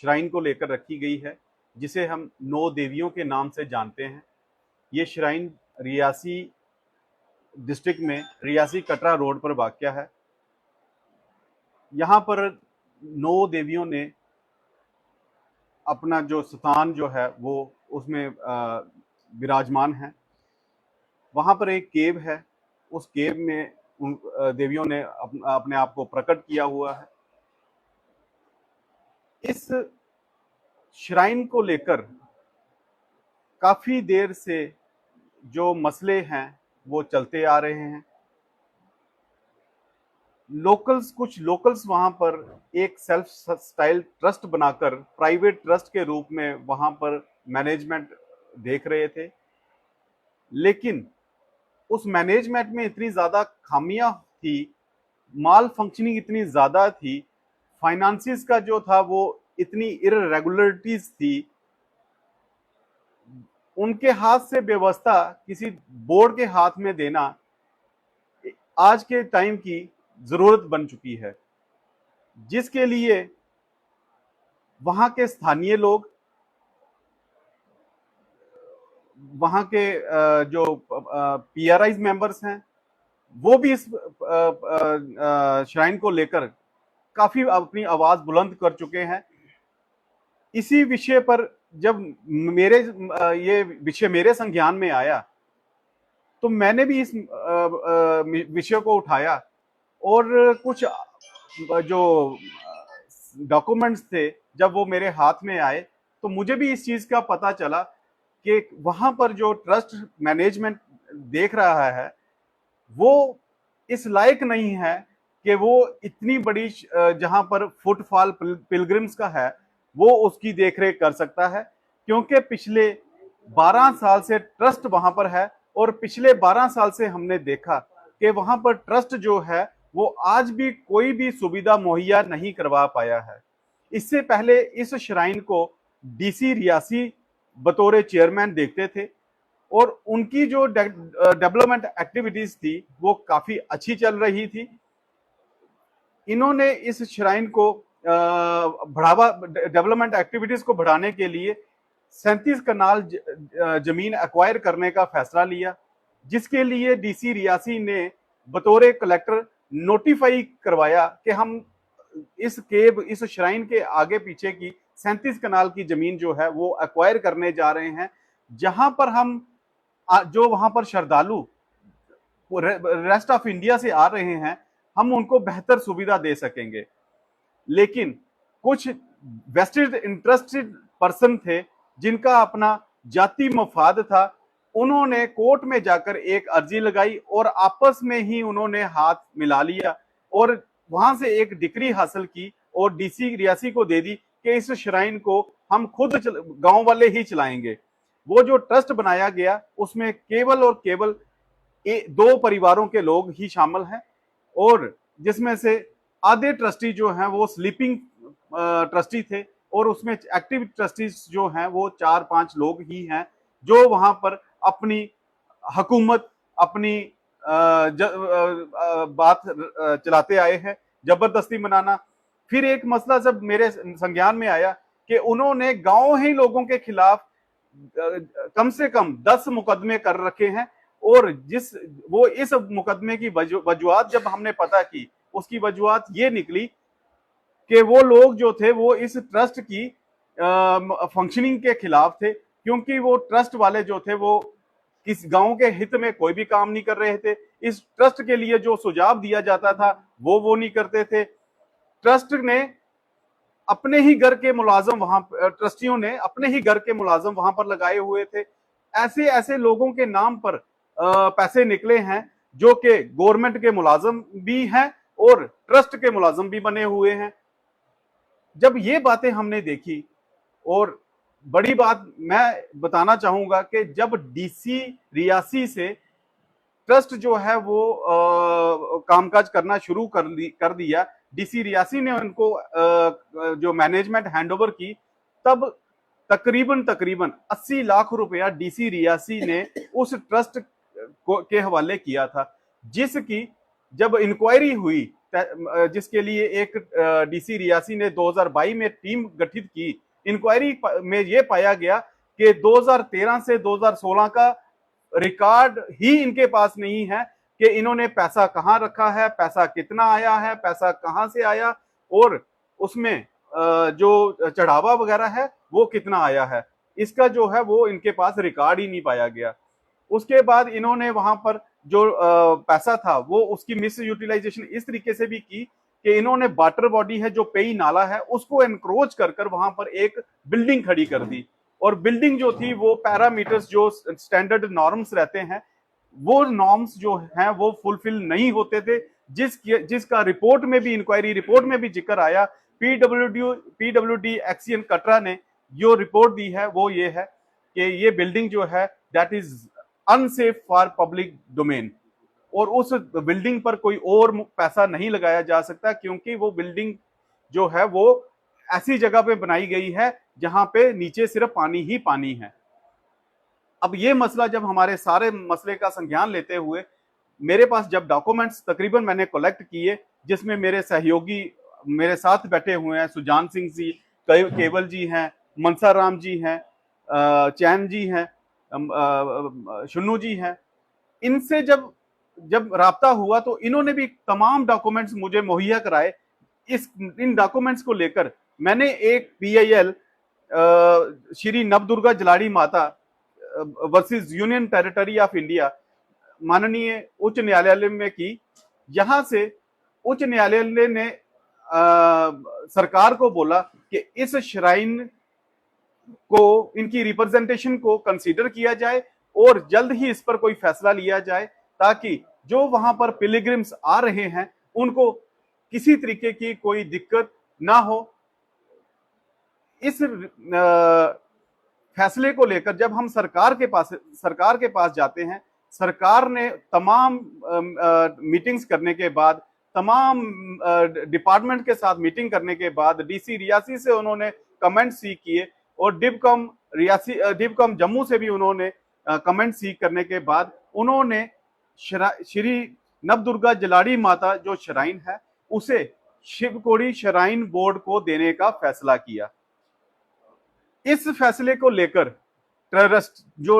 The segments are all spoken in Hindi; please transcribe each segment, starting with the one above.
श्राइन को लेकर रखी गई है, जिसे हम 9 देवियों के नाम से जानते हैं। ये श्राइन रियासी डिस्ट्रिक्ट में रियासी कटरा रोड पर वाक़या है। यहाँ पर 9 देवियों ने अपना जो स्थान जो है वो उसमें विराजमान है। वहाँ पर एक केव है, उस केव में उन देवियों ने अपने आप को प्रकट किया हुआ है। इस श्राइन को लेकर काफी देर से जो मसले हैं वो चलते आ रहे हैं। कुछ लोकल्स वहां पर एक सेल्फ स्टाइल ट्रस्ट बनाकर प्राइवेट ट्रस्ट के रूप में वहां पर मैनेजमेंट देख रहे थे, लेकिन उस मैनेजमेंट में इतनी ज्यादा खामियां थी, माल फंक्शनिंग इतनी ज्यादा थी, फाइनेंसिस का जो था वो इतनी इरेगुलरिटीज थी, उनके हाथ से व्यवस्था किसी बोर्ड के हाथ में देना आज के टाइम की जरूरत बन चुकी है, जिसके लिए वहां के स्थानीय लोग, वहां के जो पीआरआई मेंबर्स हैं, वो भी इस श्राइन को लेकर काफी अपनी आवाज बुलंद कर चुके हैं। इसी विषय पर जब ये विषय मेरे संज्ञान में आया तो मैंने भी इस विषय को उठाया और कुछ जो डॉक्यूमेंट्स थे जब वो मेरे हाथ में आए तो मुझे भी इस चीज का पता चला कि वहां पर जो ट्रस्ट मैनेजमेंट देख रहा है वो इस लायक नहीं है कि वो इतनी बड़ी जहां पर फुटफॉल पिलग्रिम्स का है वो उसकी देखरेख कर सकता है, क्योंकि पिछले 12 साल से ट्रस्ट वहां पर है और पिछले 12 साल से हमने देखा कि वहां पर ट्रस्ट जो है वो आज भी कोई भी सुविधा मुहैया नहीं करवा पाया है। इससे पहले इस श्राइन को डीसी रियासी बतौर चेयरमैन देखते थे और उनकी जो डेवलपमेंट एक्टिविटीज थी वो काफी अच्छी चल रही थी। इन्होंने इस श्राइन को बढ़ावा, डेवलपमेंट एक्टिविटीज को बढ़ाने के लिए 37 कनाल जमीन एक्वायर करने का फैसला लिया, जिसके लिए डीसी रियासी ने बतौर कलेक्टर नोटिफाई करवाया कि हम इस श्राइन के आगे पीछे की 37 कनाल की जमीन जो है वो एक्वायर करने जा रहे हैं, जहां पर हम जो वहां पर श्रद्धालु रेस्ट ऑफ इंडिया से आ रहे हैं हम उनको बेहतर सुविधा दे सकेंगे। लेकिन कुछ वेस्टेड इंटरेस्टेड पर्सन थे जिनका अपना जाति मफाद था, उन्होंने कोर्ट में जाकर एक अर्जी लगाई और आपस में ही उन्होंने हाथ मिला लिया और वहां से एक डिक्री हासिल की और डीसी रियासी को दे दी कि इस श्राइन को हम खुद गांव वाले ही चलाएंगे। वो जो ट्रस्ट बनाया गया उसमें केवल और केवल 2 परिवारों के लोग ही शामिल हैं और जिसमें से आधे ट्रस्टी जो हैं वो स्लीपिंग ट्रस्टी थे और उसमें एक्टिव ट्रस्टीज जो हैं वो 4-5 लोग ही हैं जो वहां पर अपनी हुकूमत, अपनी बात चलाते आए हैं, जबरदस्ती मनाना। फिर एक मसला जब मेरे संज्ञान में आया कि उन्होंने गांव ही लोगों के खिलाफ कम से कम 10 मुकदमे कर रखे हैं और इस मुकदमे की वजूहत जब हमने पता की, उसकी वजूहत ये निकली कि वो लोग जो थे वो इस ट्रस्ट की फंक्शनिंग के खिलाफ थे, क्योंकि वो ट्रस्ट वाले जो थे वो किस गांव के हित में कोई भी काम नहीं कर रहे थे। इस ट्रस्ट के लिए जो सुझाव दिया जाता था वो नहीं करते थे। ट्रस्ट ने अपने ही घर के मुलाजम ट्रस्टियों ने अपने ही घर के मुलाजम वहां पर लगाए हुए थे। ऐसे ऐसे लोगों के नाम पर पैसे निकले हैं जो कि गवर्नमेंट के मुलाजम भी हैं और ट्रस्ट के मुलाजम भी बने हुए हैं। जब ये बातें हमने देखी, और बड़ी बात मैं बताना चाहूंगा कि जब डीसी रियासी से ट्रस्ट जो है वो कामकाज करना शुरू कर दिया, डीसी रियासी ने उनको जो मैनेजमेंट हैंडओवर की, तब तकरीबन 80 लाख रुपया डीसी रियासी ने उस ट्रस्ट के हवाले किया था, जिसकी जब इंक्वायरी हुई, जिसके लिए एक डीसी रियासी ने 2022 में टीम गठित की, इंक्वायरी में यह पाया गया कि 2013 से 2016 का रिकॉर्ड ही इनके पास नहीं है कि इन्होंने पैसा कहां रखा है, पैसा कितना आया है, पैसा कहां से आया, और उसमें जो चढ़ावा वगैरह है वो कितना आया है। इसका जो है वो इनके पास रिकॉर्ड ही नहीं पाया गया। उसके बाद इन्होंने वहां पर जो पैसा था वो उसकी मिस यूटिलाइजेशन इस तरीके से भी की कि इन्होंने वाटर बॉडी है जो पेई नाला है उसको एनक्रोच कर वहां पर एक बिल्डिंग खड़ी कर दी, और बिल्डिंग जो थी वो पैरामीटर्स जो स्टैंडर्ड नॉर्म्स रहते हैं वो नॉर्म्स जो हैं वो फुलफिल नहीं होते थे, जिसका रिपोर्ट में भी, इंक्वायरी रिपोर्ट में भी जिक्र आया। पीडब्ल्यूडी एक्सीएन कटरा ने जो रिपोर्ट दी है वो ये है कि ये बिल्डिंग जो है that is unsafe for public domain, और उस बिल्डिंग पर कोई और पैसा नहीं लगाया जा सकता क्योंकि वो बिल्डिंग जो है वो ऐसी जगह पे बनाई गई है जहां पे नीचे सिर्फ पानी ही पानी है। अब ये मसला जब हमारे सारे मसले का संज्ञान लेते हुए मेरे पास जब डॉक्यूमेंट्स तकरीबन मैंने कलेक्ट किए, जिसमें मेरे सहयोगी मेरे साथ बैठे हुए हैं, सुजान सिंह जी, केवल जी हैं, मनसा राम जी हैं, चैन जी हैं, शुन्नू जी हैं, इनसे जब जब राब्ता हुआ तो इन्होंने भी तमाम डॉक्यूमेंट्स मुझे मुहैया कराए। इन डॉक्यूमेंट्स को लेकर मैंने एक PIL श्री नवदुर्गा जलाड़ी माता versus union territory of India माननीय उच्च न्यायालय में की। यहां से उच्च न्यायालय ने सरकार को बोला कि इस श्राइन को, इनकी रिप्रेजेंटेशन को कंसीडर किया जाए और जल्द ही इस पर कोई फैसला लिया जाए ताकि जो वहां पर पिलग्रिम्स आ रहे हैं उनको किसी तरीके की कोई दिक्कत ना हो। इस फैसले को लेकर जब हम सरकार के पास जाते हैं, सरकार ने तमाम मीटिंग्स करने के बाद, तमाम डिपार्टमेंट के साथ मीटिंग करने के बाद, डीसी रियासी से उन्होंने कमेंट सीख किए और डिबकम जम्मू से भी उन्होंने कमेंट सीख करने के बाद उन्होंने श्री नवदुर्गा जलाड़ी माता जो श्राइन है उसे शिवकोड़ी श्राइन बोर्ड को देने का फैसला किया। इस फैसले को लेकर ट्रस्ट जो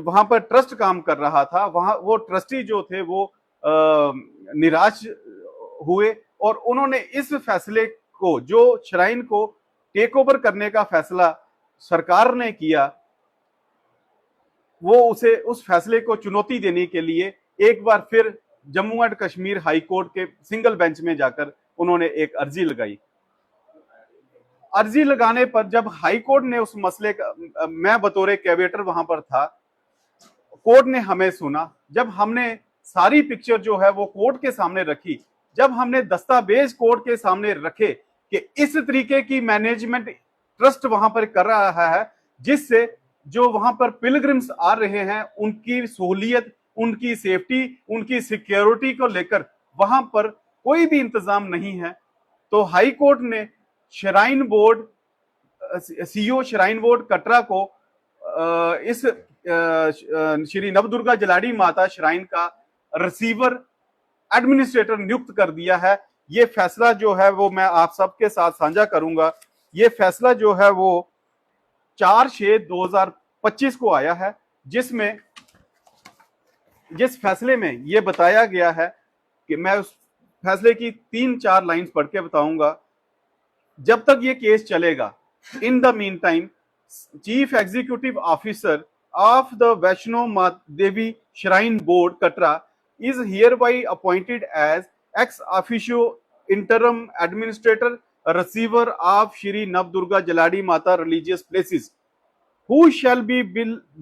वहां पर ट्रस्ट काम कर रहा था, वहां वो ट्रस्टी जो थे वो निराश हुए और उन्होंने इस फैसले को, जो श्राइन को टेक ओवर करने का फैसला सरकार ने किया, वो उस फैसले को चुनौती देने के लिए एक बार फिर Jammu and Kashmir high court के सिंगल बेंच में जाकर उन्होंने एक अर्जी लगाई। अर्जी लगाने पर जब हाई कोर्ट ने उस मसले का, मैं बतौर कैविएटर वहां पर था, कोर्ट ने हमें सुना। जब हमने सारी पिक्चर जो है वो कोर्ट के सामने रखी, जब हमने दस्तावेज कोर्ट के सामने रखे कि इस तरीके की मैनेजमेंट ट्रस्ट वहां पर कर रहा है जिससे जो वहां पर पिलग्रिम्स आ रहे हैं उनकी सहूलियत, उनकी सेफ्टी, उनकी सिक्योरिटी को लेकर वहां पर कोई भी इंतजाम नहीं है, तो हाई कोर्ट ने shrine board, CEO shrine board Katra को इस श्री नवदुर्गा जलाड़ी माता श्राइन का रिसीवर एडमिनिस्ट्रेटर नियुक्त कर दिया है। ये फैसला जो है वो मैं आप सबके साथ साझा करूंगा। ये फैसला जो है वो 4/6/2025 को आया है, जिस फैसले में ये बताया गया है कि मैं उस फैसले की 3-4 लाइंस पढ़ के बताऊंगा। जब तक ये केस चलेगा, in the mean time chief executive officer of the Vaishno Devi shrine board Katra is hereby appointed as ex officio interim administrator receiver of Shri Navdurga Jaladi Mata religious places, who shall be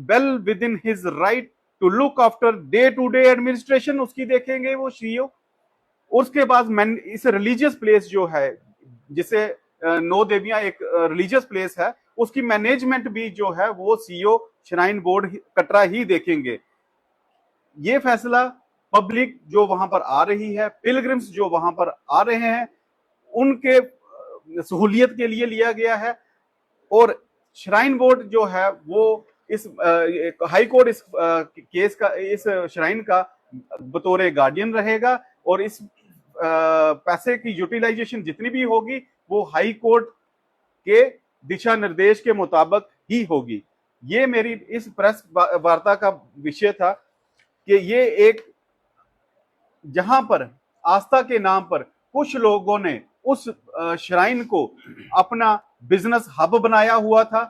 well within his right to look after day-to-day administration। उसकी देखेंगे वो CEO। उसके बाद इस रिलीजियस प्लेस जो है, जिसे 9 देवियां एक रिलीजियस प्लेस है, उसकी मैनेजमेंट भी जो है वो CEO श्राइन बोर्ड कटरा ही देखेंगे। ये फैसला पब्लिक जो वहां पर आ रही है, पिलग्रिम्स जो वहां पर आ रहे हैं, उनके सहूलियत के लिए लिया गया है। और श्राइन बोर्ड जो है वो इस हाई कोर्ट इस केस का, इस श्राइन का बतौर गार्डियन रहेगा। और इस पैसे की यूटिलाइजेशन जितनी भी होगी वो हाई कोर्ट के दिशा निर्देश के मुताबिक ही होगी। ये मेरी इस प्रेस वार्ता का विषय था कि ये एक जहां पर आस्था के नाम पर कुछ लोगों ने उस श्राइन को अपना बिजनेस हब बनाया हुआ था,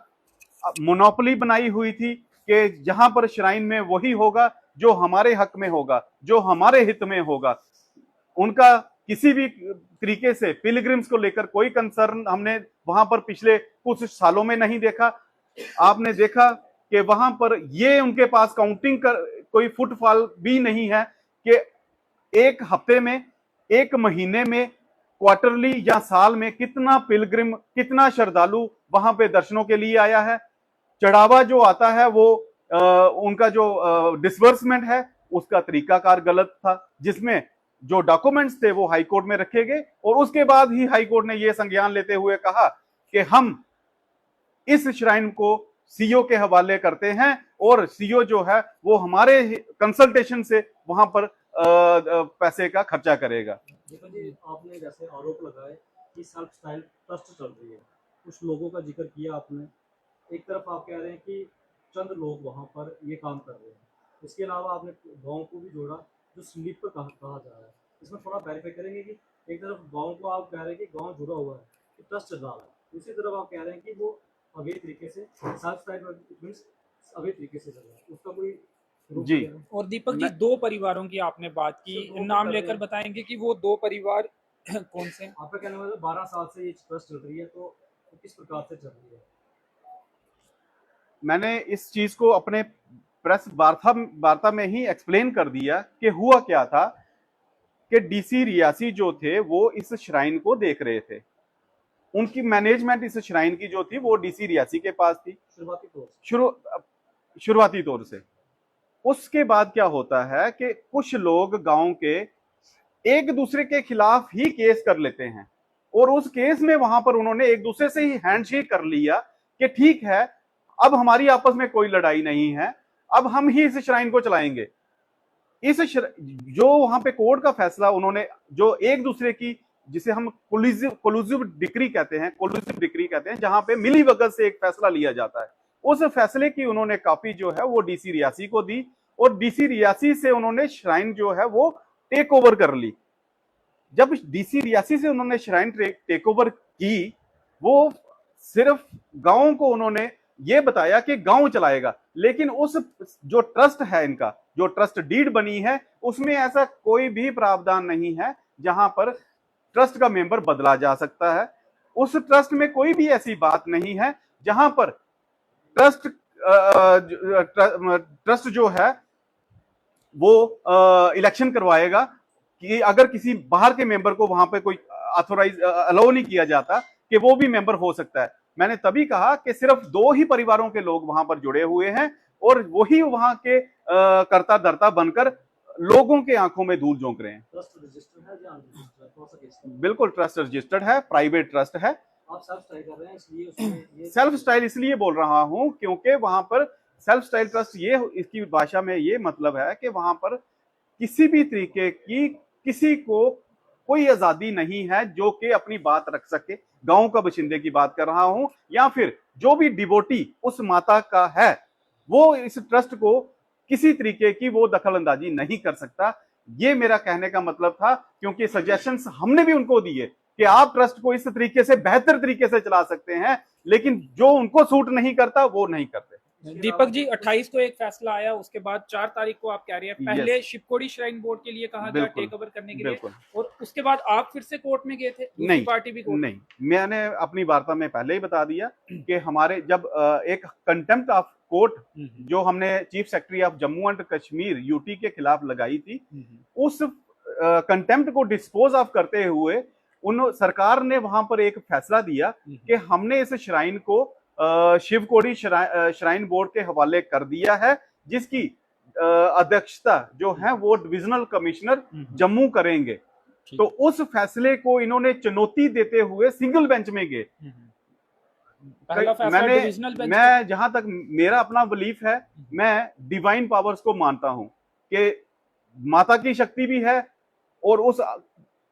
मोनोपोली बनाई हुई थी कि जहां पर श्राइन में वही होगा जो हमारे हक में होगा, जो हमारे हित में होगा। उनका किसी भी तरीके से पिलग्रिम्स को लेकर कोई कंसर्न हमने वहां पर पिछले कुछ सालों में नहीं देखा। आपने देखा कि वहां पर ये उनके पास काउंटिंग कर कोई फुटफॉल भी नहीं है कि एक हफ्ते में, एक महीने में, क्वार्टरली या साल में कितना पिलग्रिम, कितना श्रद्धालु वहां पे दर्शनों के लिए आया है। चढ़ावा जो आता है वो उनका जो डिसबर्समेंट है उसका तरीकाकार गलत था, जिसमें जो डॉक्यूमेंट्स थे वो हाई कोर्ट में रखे गए और उसके बाद ही हाई कोर्ट ने यह संज्ञान लेते हुए कहा कि हम इस श्राइन को सीओ के हवाले करते हैं और सीओ जो है वो हमारे कंसल्टेशन से वहां पर पैसे का खर्चा करेगा। देखो जी, आपने जैसे आरोप लगाए कि सेल्फ स्टाइल ट्रस्ट चल रही है, कुछ लोगों का जिक्र किया आपने। एक तरफ आप कह रहे हैं कि चंद लोग वहां पर ये काम कर रहे हैं, इसके अलावा आपने गांव को भी जोड़ा जो स्लीपर कहा जा रहा है। इसमें थोड़ा वेरीफाई करेंगे कि एक तरफ गांव को आप कह रहे हैं कि गांव जुड़ा हुआ है, कि ट्रस्ट चल रहा है, दूसरी तरफ आप कह रहे हैं कि वो अवैध तरीके से सेल्फ स्टाइल अवैध तरीके से चल रहा है, उसका कोई जी। और दीपक जी, दो परिवारों की आपने बात की, नाम लेकर बताएंगे कि वो दो परिवार कौन से? आपका कहने वाला 12 साल से ये ट्रस्ट चल रही है, तो किस प्रकार से चल रही है? मैंने इस चीज को अपने प्रेस वार्ता में ही एक्सप्लेन कर दिया कि हुआ क्या था कि डीसी रियासी जो थे वो इस श्राइन को देख रहे थे। उनकी मैनेजमेंट इस श्राइन की जो थी वो डीसी रियासी के पास थी शुरुआती तौर से। उसके बाद क्या होता है कि कुछ लोग गांव के एक दूसरे के खिलाफ ही केस कर लेते हैं और उस केस में वहां पर उन्होंने एक दूसरे से ही हैंडशेक कर लिया कि ठीक है, अब हमारी आपस में कोई लड़ाई नहीं है, अब हम ही इस श्राइन को चलाएंगे। जो वहां पे कोर्ट का फैसला उन्होंने जो एक दूसरे की, जिसे हम कोलूसिव डिक्री कहते हैं, जहां पे मिली भगत से एक फैसला लिया जाता है, उस फैसले की उन्होंने कॉपी जो है वो डीसी रियासी को दी और डीसी रियासी से उन्होंने श्राइन जो है वो टेक ओवर कर ली। जब डीसी रियासी से उन्होंने श्राइन टेक ओवर की, वो सिर्फ गांव को उन्होंने ये बताया कि गांव चलाएगा, लेकिन उस जो ट्रस्ट है, इनका जो ट्रस्ट डीड बनी है, उसमें ऐसा कोई भी प्रावधान नहीं है जहां पर ट्रस्ट का मेंबर बदला जा सकता है। उस ट्रस्ट में कोई भी ऐसी बात नहीं है जहां पर ट्रस्ट जो है वो इलेक्शन करवाएगा कि अगर किसी बाहर के मेंबर को वहां पे कोई अलाउ नहीं किया जाता कि वो भी मेंबर हो सकता है। मैंने तभी कहा कि सिर्फ दो ही परिवारों के लोग वहां पर जुड़े हुए हैं और वही वहां के कर्ता धर्ता बनकर लोगों के आंखों में धूल झोंक रहे हैं। ट्रस्ट रजिस्टर्ड है या अनरजिस्टर्ड? बिल्कुल ट्रस्ट रजिस्टर्ड है, प्राइवेट ट्रस्ट है। आप सेल्फ स्टाइल कर रहे हैं, इसलिए उसमें सेल्फ स्टाइल इसलिए बोल रहा हूं क्योंकि वहां पर सेल्फ स्टाइल ट्रस्ट, ये इसकी भाषा में ये मतलब है कि वहां पर किसी भी तरीके की किसी को कोई आजादी नहीं है जो कि अपनी बात रख सके। गांव का बशिंदे की बात कर रहा हूं, या फिर जो भी डिवोटी उस माता का है वो इस ट्रस्ट को किसी तरीके की वो दखल अंदाजी नहीं कर सकता। ये मेरा कहने का मतलब था, क्योंकि सजेशंस हमने भी उनको दिए कि आप ट्रस्ट को इस तरीके से बेहतर तरीके से चला सकते हैं, लेकिन जो उनको सूट नहीं करता वो नहीं करते। दीपक जी, 28 को एक फैसला आया, उसके बाद 4 तारीख को आप कह रहे हैं पहले शिवकोड़ी श्राइन बोर्ड के लिए कहा गया टेक ओवर करने के लिए, और उसके बाद आप फिर से कोर्ट में गए थे? नहीं, पार्टी भी कोर्ट? नहीं, मैंने अपनी वार्ता में पहले ही बता दिया कि हमारे जब एक कंटेम्प्ट ऑफ कोर्ट जो हमने chief secretary of Jammu and Kashmir UT के खिलाफ लगाई थी, उस कंटेम्प्ट को डिस्पोज ऑफ करते हुए सरकार ने वहां पर एक फैसला दिया कि हमने इस श्राइन को शिवकोड़ी श्राइन बोर्ड के हवाले कर दिया है, जिसकी अध्यक्षता जो है वो डिविजनल कमिश्नर जम्मू करेंगे। तो उस फैसले को इन्होंने चुनौती देते हुए सिंगल बेंच में गए। मैं जहां तक मेरा अपना बिलीफ है, मैं डिवाइन पावर्स को मानता हूं कि माता की शक्ति भी है, और उस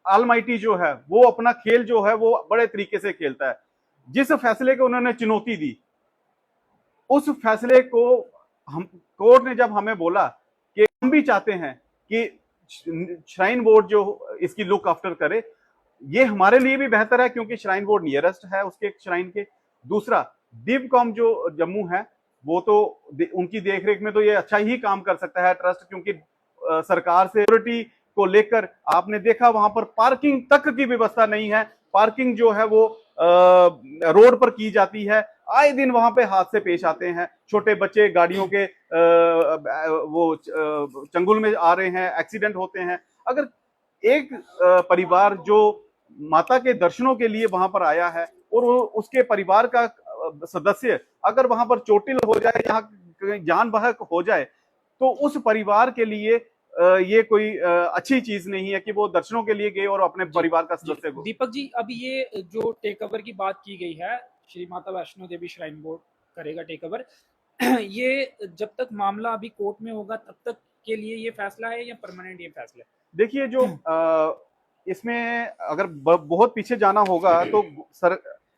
ऑलमाइटी जो है वो अपना खेल जो है वो बड़े तरीके से खेलता है। जिस फैसले को उन्होंने चुनौती दी, उस फैसले को हम कोर्ट ने जब हमें बोला कि हम भी चाहते हैं कि श्राइन बोर्ड जो इसकी लुक आफ्टर करे, ये हमारे लिए भी बेहतर है क्योंकि श्राइन बोर्ड नियरेस्ट है उसके श्राइन के। दूसरा, डिवकॉम जो जम्मू है वो तो उनकी देखरेख में तो ये अच्छा ही काम कर सकता है ट्रस्ट, क्योंकि सरकार से सिक्योरिटी को लेकर आपने देखा वहां पर पार्किंग तक की व्यवस्था नहीं है। पार्किंग जो है वो रोड पर की जाती है, आए दिन वहां पे हादसे पेश आते हैं, छोटे बच्चे गाड़ियों के वो चंगुल में आ रहे हैं, एक्सीडेंट होते हैं। अगर एक परिवार जो माता के दर्शनों के लिए वहां पर आया है और वो उसके परिवार का सदस्य अगर वहां पर चोटिल हो जाए, यहाँ जान बहक हो जाए, तो उस परिवार के लिए ये कोई अच्छी चीज नहीं है कि वो दर्शनों के लिए गए और अपने परिवार का सदस्य को। दीपक जी, अब ये जो टेक ओवर की बात की गई है, श्री माता वैष्णो देवी श्राइन बोर्ड करेगा टेक ओवर, ये जब तक मामला अभी कोर्ट में होगा तब तक के लिए ये फैसला है या परमानेंट ये फैसला है? देखिए, जो इसमें अगर बहुत पीछे जाना होगा तो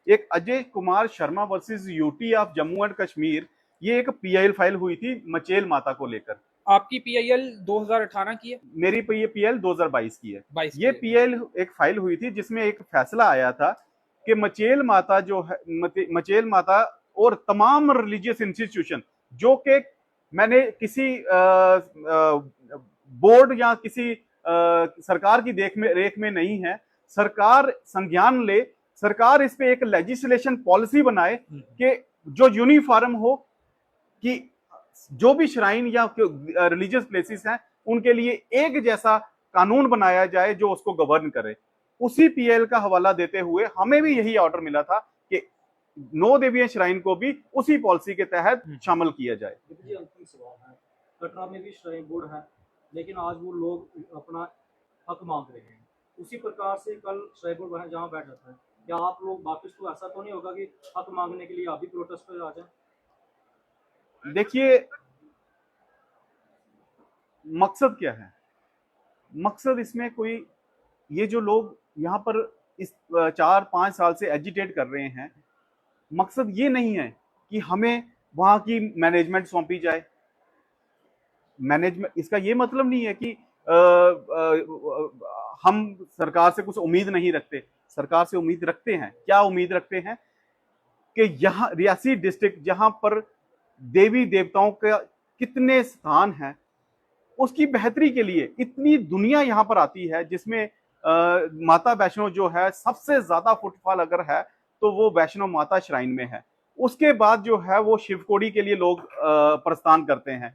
एक Ajay Kumar Sharma versus UT of Jammu and Kashmir, ये एक पीआईएल फाइल हुई थी मचेल माता को लेकर। आपकी पीआईएल 2018 की है? मेरी पीआईएल 2022 की है। 22 ये पीआईएल एक फाइल हुई थी जिसमें एक फैसला आया था कि मचेल माता जो है, मचेल माता और तमाम रिलीजियस इंस्टीट्यूशन जो कि मैंने किसी बोर्ड या किसी सरकार की रेख में नहीं है, सरकार संज्ञान ले, सरकार इस पे एक लेजिस्लेशन पॉलिसी बनाए कि जो यूनिफॉर्म हो, कि जो भी श्राइन या रिलीजियस प्लेसेस हैं उनके लिए एक जैसा कानून बनाया जाए जो उसको गवर्न करे। उसी पीएल का हवाला देते हुए हमें भी यही ऑर्डर मिला था कि 9 देवीय श्राइन को भी उसी पॉलिसी के तहत शामिल किया जाए। अंतिम सवाल है, कटरा में भी श्राइन बोर्ड है लेकिन आज वो लोग अपना हक मांग रहे हैं, उसी प्रकार से कल श्राइन बोर्ड वहाँ जहाँ बैठ जाता है, क्या आप लोग वापस तो ऐसा तो नहीं होगा कि हक मांगने के लिए आप भी प्रोटेस्ट पर आ जाए? देखिए, मकसद क्या है? मकसद इसमें कोई, ये जो लोग यहाँ पर इस 4-5 साल से एजिटेट कर रहे हैं, मकसद ये नहीं है कि हमें वहां की मैनेजमेंट सौंपी जाए। मैनेजमेंट, इसका ये मतलब नहीं है कि हम सरकार से कुछ उम्मीद नहीं रखते, सरकार से उम्मीद रखते हैं। क्या उम्मीद रखते हैं? कि यहाँ रियासी डिस्ट्रिक्ट जहां पर देवी देवताओं का कितने स्थान हैं, उसकी बेहतरी के लिए इतनी दुनिया यहाँ पर आती है, जिसमें माता वैष्णो जो है सबसे ज्यादा फुटफॉल अगर है तो वो वैष्णो माता श्राइन में है। उसके बाद जो है वो शिवकोड़ी के लिए लोग प्रस्थान करते हैं।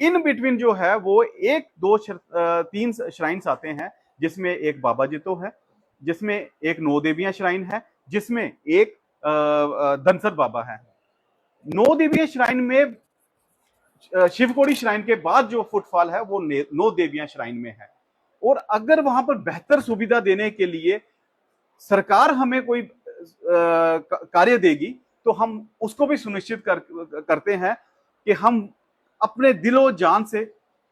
इन बिटवीन जो है वो 1-2-3 श्राइन्स आते हैं, जिसमें एक बाबा जितो है, जिसमें एक 9 देवियां श्राइन है, जिसमें एक धनसर बाबा है। 9 देवियां श्राइन में शिवकोड़ी श्राइन के बाद जो फुटफॉल है वो 9 देवियां श्राइन में है। और अगर वहां पर बेहतर सुविधा देने के लिए सरकार हमें कोई कार्य देगी तो हम उसको भी सुनिश्चित करते हैं कि हम अपने दिलो जान से,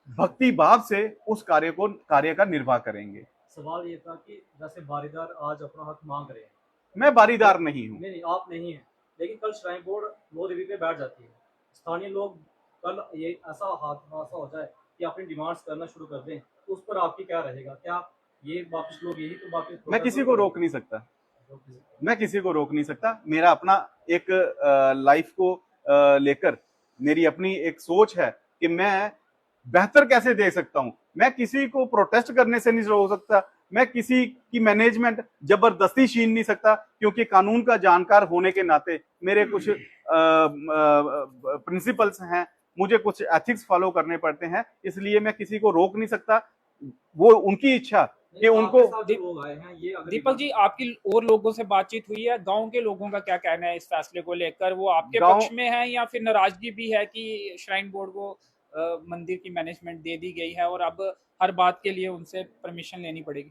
भक्ति भाव से उस कार्य का निर्वाह करेंगे। सवाल ये था कि जैसे बारीदार आज अपना हक मांग रहे हैं, मैं बारीदार नहीं हूँ। नहीं, आप नहीं है, लेकिन कल श्राइन बोर्ड 9 देवी पे बैठ जाती है, स्थानीय लोग कल ये ऐसा हादसा हो जाए कि अपनी डिमांड्स करना शुरू कर दें, तो उस पर आपकी क्या रहेगा? क्या ये वापस लोग यही तो वापस? मैं किसी को रोक नहीं सकता, मैं किसी को रोक नहीं सकता। मेरा अपना एक लाइफ को लेकर मेरी अपनी एक सोच है कि मैं बेहतर कैसे दे सकता हूं। मैं किसी को प्रोटेस्ट करने से नहीं रोक सकता, मैं किसी की मैनेजमेंट जबरदस्ती छीन नहीं सकता, क्योंकि कानून का जानकार होने के नाते मेरे कुछ प्रिंसिपल्स हैं, मुझे कुछ एथिक्स फॉलो करने पड़ते हैं, इसलिए मैं किसी को रोक नहीं सकता। वो उनकी इच्छा कि उनको। लोग आए हैं, ये दीपक जी, आपकी और लोगों से बातचीत हुई है? गांव के लोगों का क्या कहना है इस फैसले को लेकर? वो आपके पक्ष में है या फिर नाराजगी भी है कि श्राइन बोर्ड को मंदिर की मैनेजमेंट दे दी गई है और अब हर बात के लिए उनसे परमिशन लेनी पड़ेगी?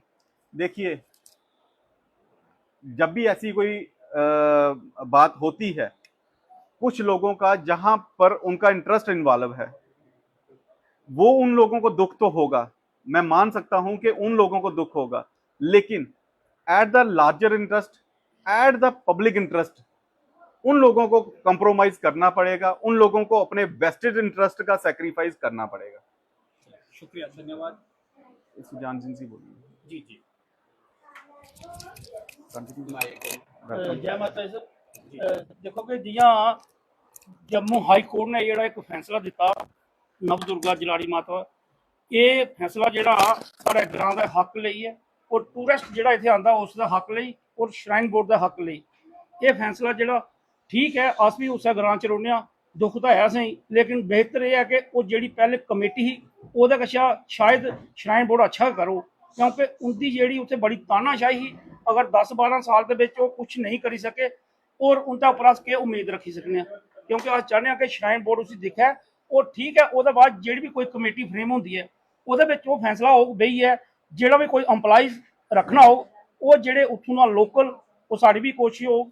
देखिए, जब भी ऐसी कोई बात होती है, कुछ लोगों का जहां पर उनका इंटरेस्ट इन्वॉल्व है, वो उन लोगों को दुख तो होगा, मैं मान सकता हूं कि उन लोगों को दुख होगा, लेकिन at the larger interest, at the public interest, उन लोगों को कंप्रोमाइज करना पड़ेगा, उन लोगों को अपने वेस्टेड इंटरेस्ट का सेक्रीफाइस करना पड़ेगा। शुक्रिया, धन्यवाद। सुजान सिंह जी बोलिए। जी जी जय माता दी सर। देखो कि जियां जम्मू हाई कोर्ट ने जेह्ड़ा एक फैसला दिता नवदुर्गा जलाड़ी माता, ये फैसला जेह्ड़ा साढ़े ग्रां दे हक लेई है और टूरिस्ट जेह्ड़ा इत्थे आंदा उसदा हक लेई और श्राइन बोर्ड दे हक लेई। ये फैसला जेह्ड़ा ठीक है, अस भी उस्सै ग्रां च रौह्ने आं, दुख तो है असेंगी, लेकिन बेहतर यह है कि वो जेह्ड़ी पैह्ले कमेटी ही ओह्दे कशा शायद श्राइन बोर्ड अच्छा करो, क्योंकि उंदी जेह्ड़ी उत्थे बड़ी तानाशाही ही। अगर 10-12 साल दे विच ओह् कुछ नहीं करी सके और उं'दे उप्पर अस केह् उम्मीद रखी सकने आं, क्योंकि अस चाहने आं कि श्राइन बोर्ड उसी दिक्खै और ठीक है ओह्दे बाद जेह्ड़ी भी कोई कमेटी फ्रेम होंदी है ओह्दे विच ओह् फैसला होग बेहियै, जेह्ड़ा भी कोई एम्प्लॉइज रखना होग ओह् जेह्ड़े उत्थूं दा लोकल, ओह् साढ़ी भी कोशिश होग।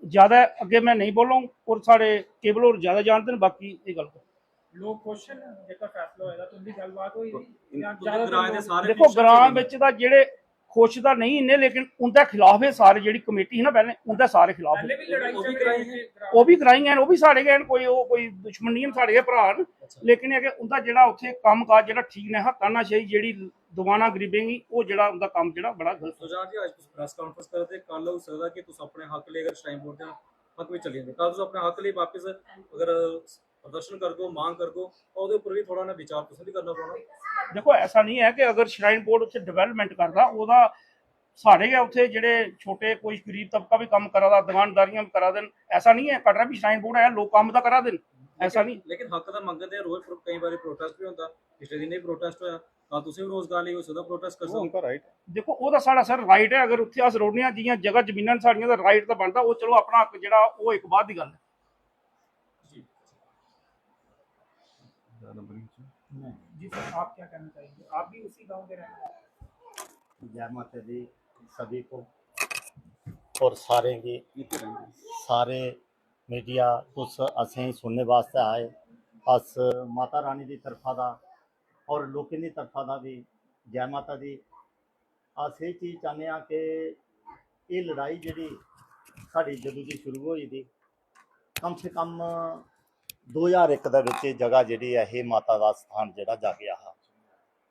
ज़्यादा अग्गे मैं नहीं बोलूँ और साढ़े केबल होर ज़्यादा जानते हैं, बाकी ये गल लोग खुश हैं जेकर फैसला होएगा तुंदी गलबात होई जां ग्रां दे ज़्यादातर सारे देखो टेंशन ग्रां च बिच दा जेह्ड़े खुश तां नहीं इन्ने, लेकिन उं'दे खिलाफ है सारे, जेह्ड़ी कमेटी ही ना पैह्लें उं'दे सारे खिलाफ पहले है। भी लड़ाई वो भी झगड़े कराई होए है। थे, ओह् भी कराई हैं, ओह् भी साढ़े गै न, कोई दुश्मन नहीं, साढ़े गै भ्रा न। अच्छा। लेकिन एह् कि उं'दा जेह्ड़ा उत्थे कम्म काज जेह्ड़ा ठीक नहीं हा, तानाशाही जेह्ड़ी दबाना गरीबें गी, ओह् जेह्ड़ा उं'दा कम्म जेह्ड़ा बड़ा गलत हा। सुजान जी अज तुस प्रेस कांफ्रेंस करदे, कल हो सकदा कि तुस अपने हक लेई अगर श्राइन बोर्ड दे हक विच चली जंदे, कल तुस अपने हक लेई वापस अगर प्रदर्शन करगो, मांग करगो, ओह्दे उप्पर भी थोड़ा ना विचार तुसें भी करना पौना। देखो ऐसा नहीं है कि अगर श्राइन बोर्ड उत्थे डेवलपमेंट करदा, ओह्दा सारे गै उत्थे जेह्ड़े छोटे कोई गरीब तबका भी कम्म करा दा, दुकानदारियां भी करा दे न, ऐसा नहीं है। कटरा भी श्राइन बोर्ड है, लोग कम्म तां करा दे न, ऐसा नहीं। लेकिन हक दा मंगदे रोज कई बारी प्रोटेस्ट भी होंदा, पिछले दिन भी प्रोटेस्ट होया, कल तुसें भी रोजगार लेई हो सकदा प्रोटेस्ट कर वो सकदे। उनका राइट है। देखो ओह्दा साढ़ा सर राइट है, अगर उत्थे अस रौह्ने आं, जियां जगह जमीनां न साढ़ियां, तां राइट तां बनदा, ओह् चलो अपना हक जेह्ड़ा ओह् इक बाद दी गल्ल है। जी सर, आप क्या कहना चाहेंगे? आप भी उसी गांव के रहने वाले हैं? जय माता दी सभी को और सारे की सारे मीडिया तुस असें सुनने वास्ते आए। अस माता रानी की तरफा दा और लोकें की तरफा दा भी जय माता दी। अस ये चीज़ चाहते हैं कि ये लड़ाई जी साड़ी जदों की शुरू हुई थी, कम से कम 2001 दे विच जगह जी है माता का स्थान जोड़ा जागया हा,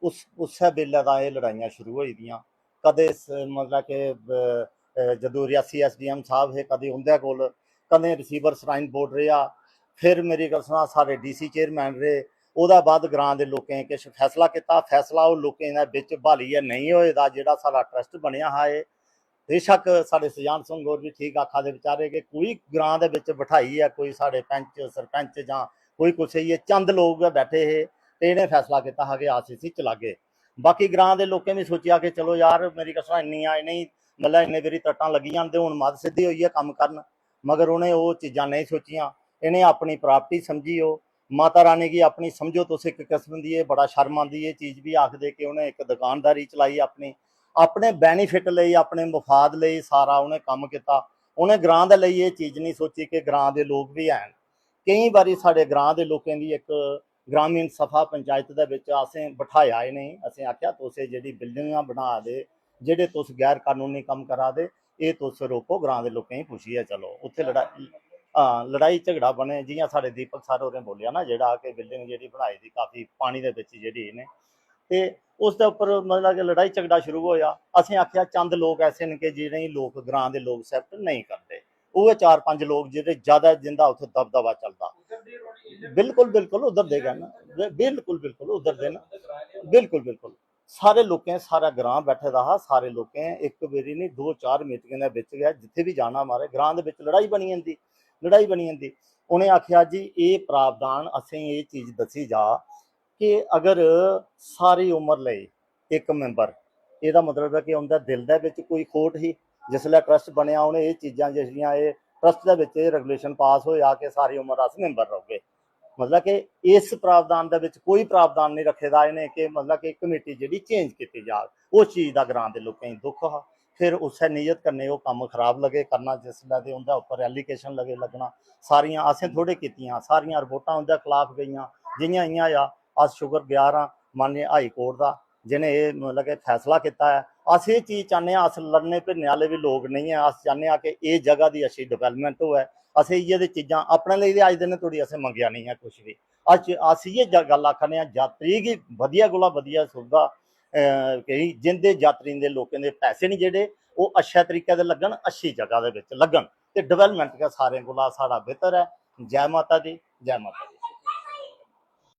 उस बेल्ले दा एह् लड़ाइयां शुरू होई दियां। कदे मतलब कि जदों रियासी SDM साहब हे, कदे उंदे कोल, कदें रिसीवर श्राइन बोर्ड रेहा, फिर मेरी गल सुना साढ़े DC चेयरमैन रहे, ओह्दे बाद ग्रां दे लोकें किश फैसला कीता, फैसला ओह् लोकें दे बिच ब्हालियै नहीं होए दा, जेह्ड़ा साढ़ा ट्रस्ट बनेआ हा। एह् बेशक साढ़े सुजान सिंह होर भी ठीक आखा दे बेचारे कि कोई ग्रां दे बिच बिठाइयै कोई साढ़े पैंच सरपंच जां कोई कुछ ये चंद लोग गै बैठे हे ते इ'नें फैसला कीता हा कि अस इसी चलागे। बाकी ग्रां दे लोकें भी सोचेआ कि चलो यार मेरी कसम इन्नियां इ'नेंगी मतलब इन्ने बारी तट्टां लगी जान ते हुण मद सिद्धे होइयै कम्म करन, मगर उ'नें ओह् चीज़ां नहीं सोचियां। इ'नें अपनी प्रापर्टी समझी, ओह् माता रानी गी अपनी समझो तुस इक किस्म दी एह् बड़ा शर्म आंदी एह् चीज़ भी आखदे कि उ'नें इक दुकानदारी चलाई अपने बैनीफिट लई, अपने मफाद लई सारा उ'नें कम्म कीता। उ'नें ग्रां दे लेई एह् चीज़ नहीं सोची कि ग्रां दे लोग भी हैन। केईं बारी साढ़े ग्रां दे लोकें दी इक ग्रामीण सभा पंचायत दे विच असें बिठाया इ'नेंगी, असें आखेआ तुस एह् जेह्ड़ी बिल्डिंगां बना दे, जेह्ड़े तुस गैर कानूनी कम्म करा दे, एह् तुस रोको, ग्रां दे लोकें गी पुच्छियै चलो। उत्थे लड़ाई झगड़ा बने, जियां साढ़े दीपक सर होरें बोलेआ ना, जेह्ड़ा कि बिल्डिंग जेह्ड़ी बनाई दी काफ़ी पानी दे बिच जेह्ड़ी इ'नें, ते उसदे उप्पर मतलब कि लड़ाई झगड़ा शुरू होया। असें आखेआ चंद लोग ऐसे न कि जि'नेंगी लोग ग्रां दे लोग एक्सैप्ट नहीं करते, उ'ऐ 4-5 लोग जेह्ड़े ज़्यादा जिंदा उत्थे दबदबा चलदा। बिल्कुल बिल्कुल उधर दे गै न, बिल्कुल बिल्कुल उधर दे न, बिल्कुल बिल्कुल सारे लोकें, सारा ग्रां बैठे दा हा, सारे लोकें इक बारी नहीं 2-4 मीटिंगें दे बिच गै जित्थे भी जाना मारे ग्रां दे बिच लड़ाई बनी जंदी। उ'नें आखेआ जी एह् प्रावधान असें एह् चीज़ दस्सी जा कि अगर सारी उम्र लेई इक मैंबर, एह्दा मतलब है कि उं'दे दिल दे बिच कोई खोट ही, जिसलै ट्रस्ट बनेआ उ'नें एह् चीज़ां जेह्ड़ियां एह् ट्रस्ट दे बिच एह् रेगुलेशन पास होया कि सारी उम्र अस मैंबर रौह्गे। मतलब कि इस प्रावधान दे विच कोई प्रावधान नहीं रखे दा इ'नें कि मतलब कि कमेटी जेह्ड़ी चेंज कीती जाग। उस चीज़ दा ग्रां दे लोकें गी दुख हा। फिर उस्सै नीयत कन्नै ओह् कम्म खराब लगे करना, जिसलै ते उं'दे उप्पर एलीगेशन लगे लग्गना। सारियां असें थोड़े कीतियां, सारियां रिपोर्टां उं'दे खलाफ गेइयां, जि'यां इ'यां होया। अस शुकर गुजार आं माननीय हाई कोर्ट दा जिन्हें ये मतलब कि फैसला किया है। अस ये चीज़ चाहते हैं, अस लड़ने भिड़ने वाले भी लोग नहीं है। अस चाहते हैं कि ये जगह की अच्छी डिवेलपमेंट होए। असें इ'यै चीज़ां अपने लिए अज दिन धोड़ी असें मंगिया नहीं है कुछ भी। अस इ'यै गल आखने आं, यात्री गी वधिया कोला वधिया सुविधा कि जिंदे यात्री दे लोकें दे पैसे नहीं जेह्ड़े ओह् अच्छे तरीके दे लग्गन, अच्छी जगह दे विच लग्गन ते डिवेलपमेंट गै सारें कोला साढ़ा बेहतर है। जय माता दी, जय माता दी।